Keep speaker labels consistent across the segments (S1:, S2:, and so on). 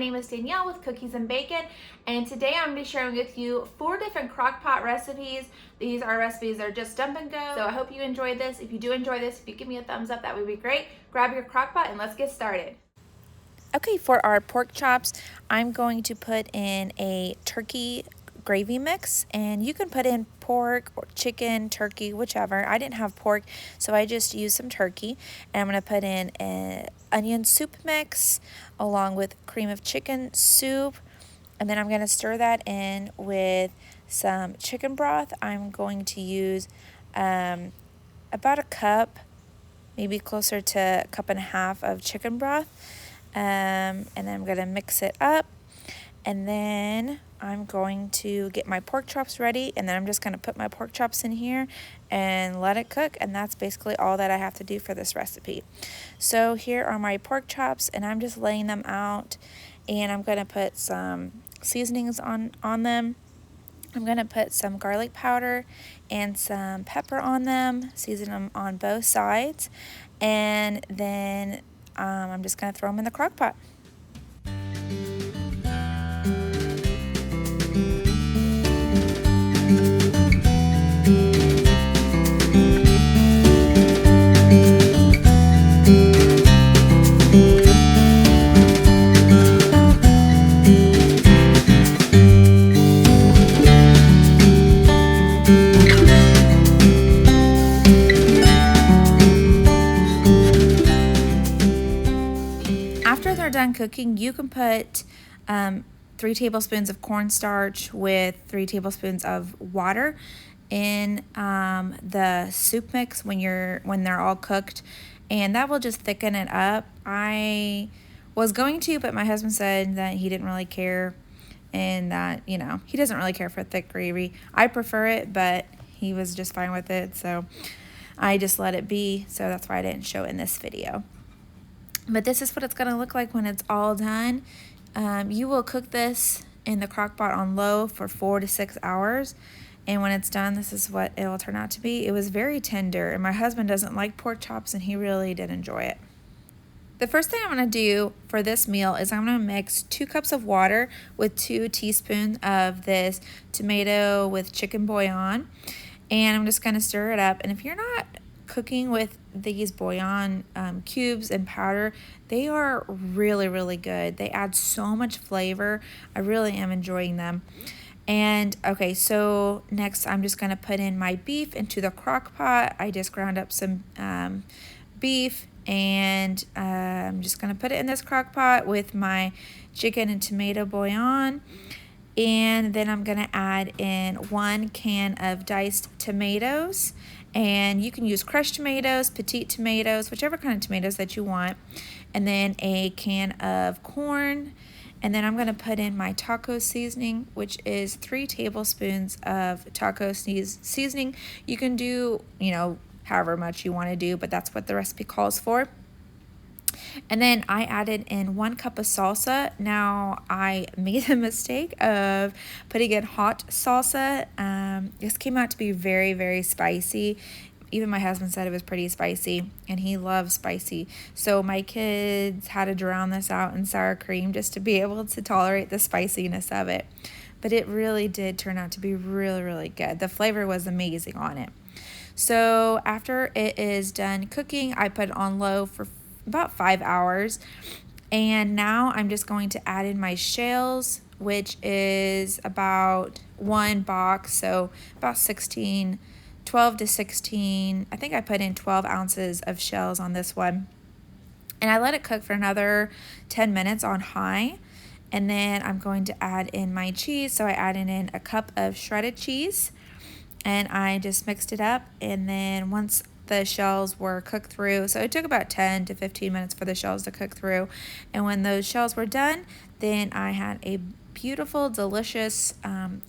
S1: name is Danielle with Cookies and Bacon, and today I'm going to be sharing with you 4 different crock-pot recipes. These are recipes that are just dump and go, so I hope you enjoyed this. If you do enjoy this, if you give me a thumbs up, that would be great. Grab your crock-pot and let's get started.
S2: Okay, for our pork chops, I'm going to put in a turkey gravy mix, and you can put in pork or chicken, turkey, whichever. I didn't have pork, so I just used some turkey, and I'm going to put in an onion soup mix along with cream of chicken soup, and then I'm going to stir that in with some chicken broth. I'm going to use about a cup, maybe closer to a cup and a half of chicken broth. And then I'm going to mix it up, and then I'm going to get my pork chops ready, and then I'm just going to put my pork chops in here and let it cook, and that's basically all that I have to do for this recipe. So here are my pork chops, and I'm just laying them out, and I'm going to put some seasonings on them. I'm going to put some garlic powder and some pepper on them, season them on both sides, and then I'm just going to throw them in the crock pot. After they're done cooking, you can put 3 tablespoons of cornstarch with 3 tablespoons of water in the soup mix when they're all cooked, and that will just thicken it up. I was going to, but my husband said that he didn't really care, and that, you know, he doesn't really care for thick gravy. I prefer it, but he was just fine with it, so I just let it be. So that's why I didn't show it in this video. But this is what it's going to look like when it's all done. You will cook this in the crock pot on low for 4 to 6 hours. And when it's done, this is what it will turn out to be. It was very tender, and my husband doesn't like pork chops, and he really did enjoy it. The first thing I'm going to do for this meal is I'm going to mix 2 cups of water with 2 teaspoons of this tomato with chicken bouillon. And I'm just going to stir it up. And if you're not cooking with these bouillon cubes and powder, they are really, really good. They add so much flavor. I really am enjoying them. And okay, so next I'm just going to put in my beef into the crock pot. I just ground up some beef, and I'm just going to put it in this crock pot with my chicken and tomato bouillon. And then I'm going to add in 1 can of diced tomatoes, and you can use crushed tomatoes, petite tomatoes, whichever kind of tomatoes that you want, and then a can of corn. And then I'm going to put in my taco seasoning, which is 3 tablespoons of taco seasoning. You can do, you know, however much you want to do, but that's what the recipe calls for. And then I added in 1 cup of salsa. Now, I made the mistake of putting in hot salsa. This came out to be very, very spicy. Even my husband said it was pretty spicy, and he loves spicy. So my kids had to drown this out in sour cream just to be able to tolerate the spiciness of it. But it really did turn out to be really, really good. The flavor was amazing on it. So after it is done cooking, I put it on low for about 5 hours, and now I'm just going to add in my shells, which is about 1 box, so about 12 to 16, I think I put in 12 ounces of shells on this one, and I let it cook for another 10 minutes on high. And then I'm going to add in my cheese, so I added in a cup of shredded cheese, and I just mixed it up. And then once the shells were cooked through, so it took about 10 to 15 minutes for the shells to cook through, and when those shells were done, then I had a beautiful, delicious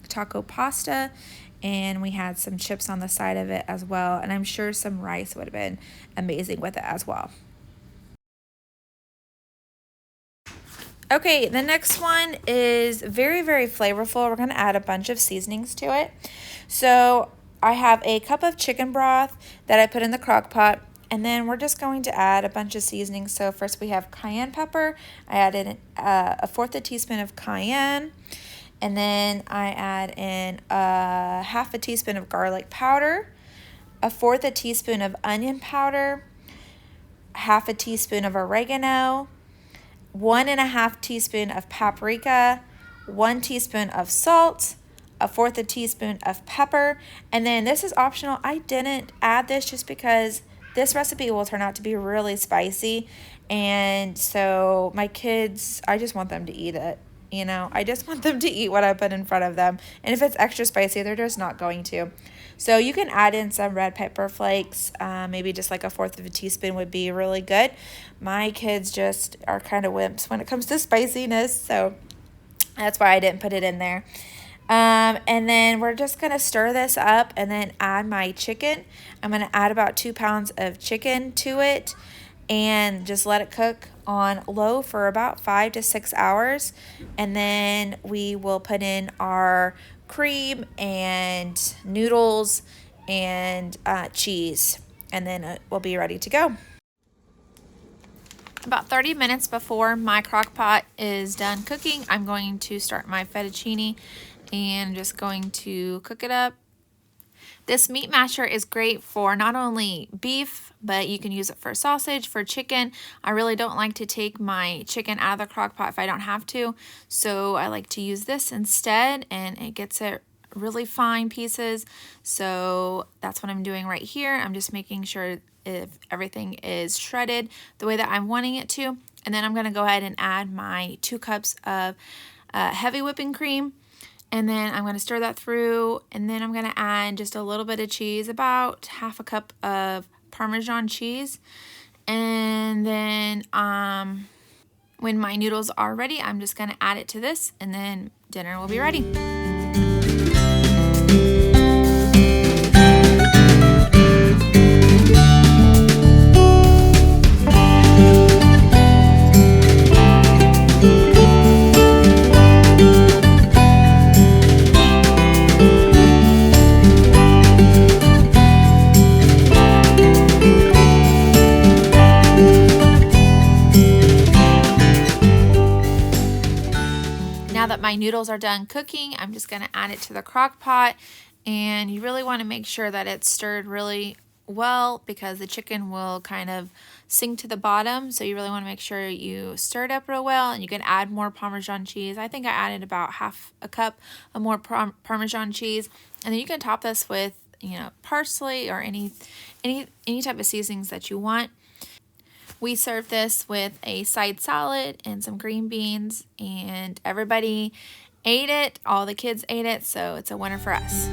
S2: taco pasta, and we had some chips on the side of it as well, and I'm sure some rice would have been amazing with it as well. Okay, the next one is very, very flavorful. We're going to add a bunch of seasonings to it. So I have a cup of chicken broth that I put in the crock pot, And then we're just going to add a bunch of seasonings. So first we have cayenne pepper. I added a fourth a teaspoon of cayenne. And then I add in half a teaspoon of garlic powder, a fourth a teaspoon of onion powder, half a teaspoon of oregano, 1.5 teaspoon of paprika, 1 teaspoon of salt, a fourth a teaspoon of pepper. And then this is optional. I didn't add this just because this recipe will turn out to be really spicy. And so my kids, I just want them to eat it. You know, I just want them to eat what I put in front of them. And if it's extra spicy, they're just not going to. So you can add in some red pepper flakes. Maybe just like a fourth of a teaspoon would be really good. My kids just are kind of wimps when it comes to spiciness. So that's why I didn't put it in there. And then we're just going to stir this up and then add my chicken. I'm going to add about 2 pounds of chicken to it and just let it cook on low for about 5 to 6 hours. And then we will put in our cream and noodles and cheese, and then we'll be ready to go. About 30 minutes before my crock pot is done cooking, I'm going to start my fettuccine and just going to cook it up. This meat masher is great for not only beef, but you can use it for sausage, for chicken. I really don't like to take my chicken out of the crock pot if I don't have to, so I like to use this instead, and it gets it really fine pieces. So that's what I'm doing right here. I'm just making sure if everything is shredded the way that I'm wanting it to. And then I'm going to go ahead and add my 2 cups of heavy whipping cream. And then I'm going to stir that through, and then I'm going to add just a little bit of cheese, about half a cup of Parmesan cheese. And then when my noodles are ready, I'm just going to add it to this, and then dinner will be ready. Now that my noodles are done cooking, I'm just going to add it to the crock pot, and you really want to make sure that it's stirred really well because the chicken will kind of sink to the bottom. So you really want to make sure you stir it up real well, and you can add more Parmesan cheese. I think I added about half a cup of more Parmesan cheese, and then you can top this with, you know, parsley or any type of seasonings that you want. We served this with a side salad and some green beans, and everybody ate it. All the kids ate it, so it's a winner for us.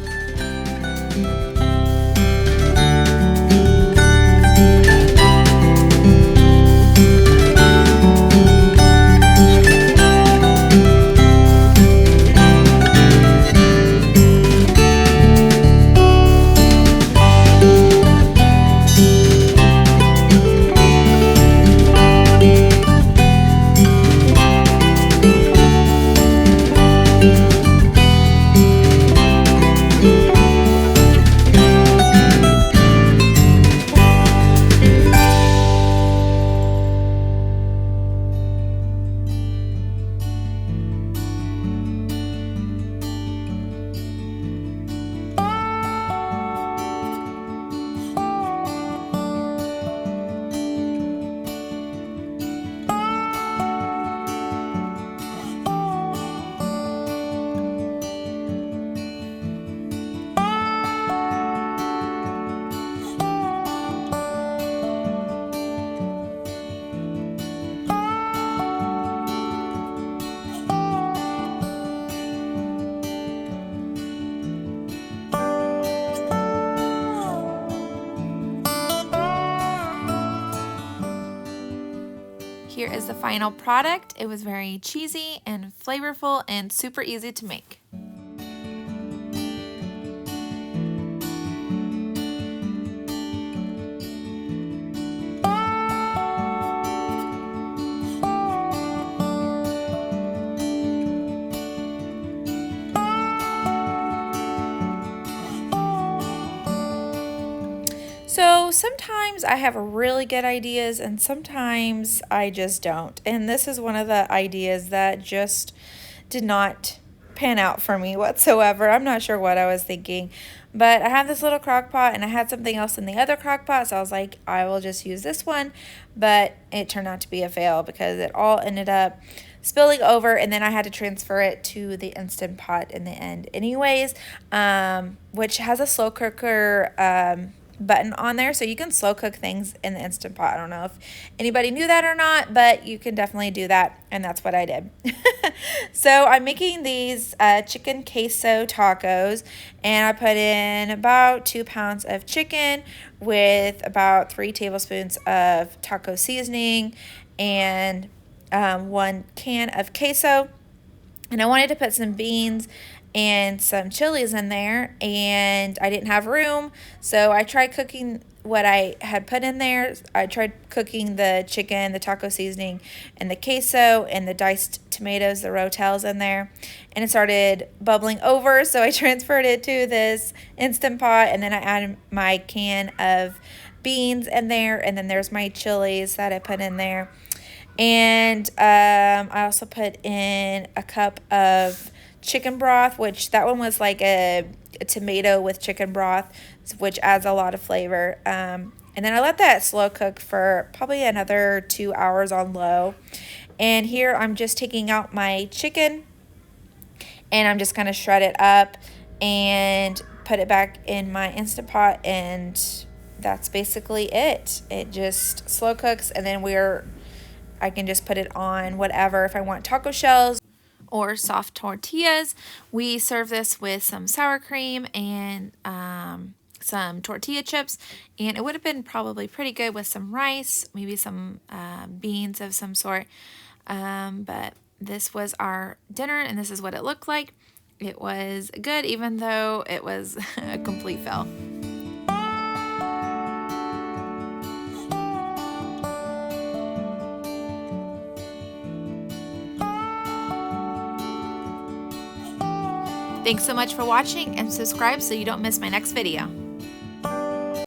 S2: Here is the final product. It was very cheesy and flavorful and super easy to make. So sometimes I have really good ideas and sometimes I just don't. And this is one of the ideas that just did not pan out for me whatsoever. I'm not sure what I was thinking, but I had this little crock pot and I had something else in the other crock pot, so I was like, I will just use this one. But it turned out to be a fail because it all ended up spilling over, and then I had to transfer it to the Instant Pot in the end anyways, which has a slow cooker button on there, so you can slow cook things in the Instant Pot. I don't know if anybody knew that or not, but you can definitely do that, and that's what I did. So I'm making these chicken queso tacos, and I put in about 2 pounds of chicken with about 3 tablespoons of taco seasoning and 1 can of queso. And I wanted to put some beans and some chilies in there, and I didn't have room, so I tried cooking what I had put in there. I tried cooking the chicken, the taco seasoning, and the queso, and the diced tomatoes, the rotels in there, and it started bubbling over, so I transferred it to this Instant Pot, and then I added my can of beans in there, and then there's my chilies that I put in there. And I also put in a cup of chicken broth, which that one was like a tomato with chicken broth, which adds a lot of flavor. And then I let that slow cook for probably another 2 hours on low. And here I'm just taking out my chicken, and I'm just going to shred it up and put it back in my Instant Pot, and that's basically it. It just slow cooks, and then I can just put it on whatever. If I want taco shells or soft tortillas, we serve this with some sour cream and some tortilla chips, and it would have been probably pretty good with some rice, maybe some beans of some sort. But this was our dinner, and this is what it looked like. It was good, even though it was a complete fail. Thanks so much for watching, and subscribe so you don't miss my next video.